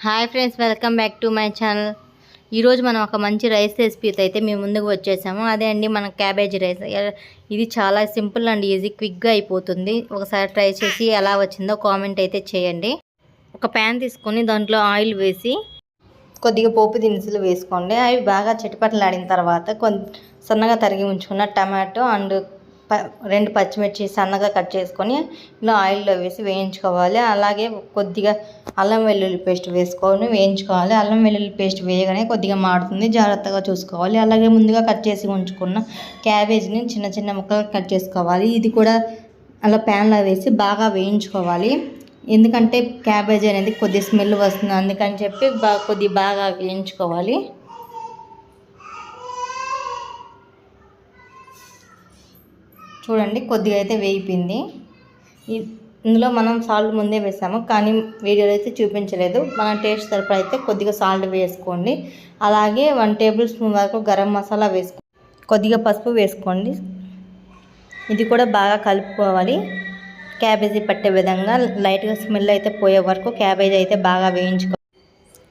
Hi friends, welcome back to my channel. ఈరోజు మనం ఒక మంచి రైస్ రెసిపీతో అయితే మేము ముందుకు వచ్చేసాము. అదే అండి మన క్యాబేజీ రైస్. ఇది చాలా సింపుల్ అండ్ ఈజీ, క్విక్గా అయిపోతుంది. ఒకసారి ట్రై చేసి ఎలా వచ్చిందో కామెంట్ అయితే చేయండి. ఒక ప్యాన్ తీసుకొని దాంట్లో ఆయిల్ వేసి కొద్దిగా పోపు దినుసులు వేసుకోండి. అవి బాగా చిటపటలాడిన తర్వాత సన్నగా తరిగి ఉంచుకున్న టమాటో అండ్ 2 పచ్చిమిర్చి సన్నగా కట్ చేసుకొని ఇలా ఆయిల్లో వేసి వేయించుకోవాలి. అలాగే కొద్దిగా అల్లం వెల్లుల్లి పేస్ట్ వేసుకొని వేయించుకోవాలి. అల్లం వెల్లుల్లి పేస్ట్ వేయగానే కొద్దిగా మాడుతుంది, జాగ్రత్తగా చూసుకోవాలి. అలాగే ముందుగా కట్ చేసి ఉంచుకున్న క్యాబేజీని చిన్న చిన్న ముక్కలు కట్ చేసుకోవాలి. ఇది కూడా అలా ప్యాన్లో వేసి బాగా వేయించుకోవాలి. ఎందుకంటే క్యాబేజీ అనేది కొద్ది స్మెల్ వస్తుంది, అందుకని చెప్పి బాగా వేయించుకోవాలి. చూడండి, కొద్దిగా అయితే వేయిపోయింది. ఇందులో మనం సాల్ట్ ముందే వేసాము, కానీ వీడియోలో అయితే చూపించలేదు. మన టేస్ట్ తరపు అయితే కొద్దిగా సాల్ట్ వేసుకోండి. అలాగే 1 టేబుల్ స్పూన్ వరకు గరం మసాలా వేసుకోండి. కొద్దిగా పసుపు వేసుకోండి. ఇది కూడా బాగా కలుపుకోవాలి. క్యాబేజీ పట్టే విధంగా లైట్గా స్మెల్ అయితే పోయే వరకు క్యాబేజీ అయితే బాగా వేయించుకోవాలి.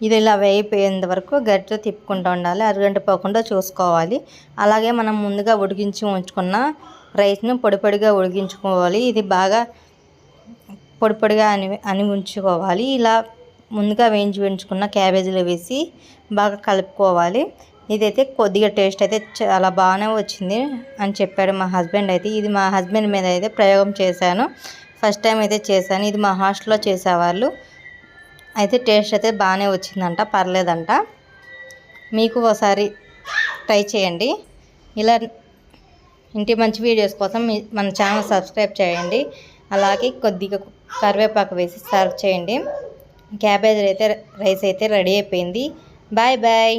ఇది ఇలా వేయిపోయేంత వరకు గట్టిగా తిప్పుకుంటూ ఉండాలి. అరగంట పోకుండా చూసుకోవాలి. అలాగే మనం ముందుగా ఉడికించి ఉంచుకున్న రైస్ను పొడిగా ఉడికించుకోవాలి. ఇది బాగా పొడిగా అని ఉంచుకోవాలి. ఇలా ముందుగా వేయించుకున్న క్యాబేజీలో వేసి బాగా కలుపుకోవాలి. ఇదైతే కొద్దిగా టేస్ట్ అయితే చాలా బాగానే వచ్చింది అని చెప్పాడు మా హస్బెండ్. అయితే ఇది మా హస్బెండ్ మీద అయితే ప్రయోగం చేశాను. ఫస్ట్ టైం అయితే చేశాను. ఇది మా హాస్టల్లో చేసేవాళ్ళు. అయితే టేస్ట్ అయితే బాగానే వచ్చిందంట, పర్లేదంట. మీకు ఒకసారి ట్రై చేయండి. ఇలా ఇంటి మంచి వీడియోస్ కోసం మన ఛానల్ సబ్స్క్రైబ్ చేయండి. అలాగే కొద్దిగా కరివేపాకు వేసి సర్వ్ చేయండి. క్యాబేజీ రైస్ అయితే రెడీ అయిపోయింది. Bye bye.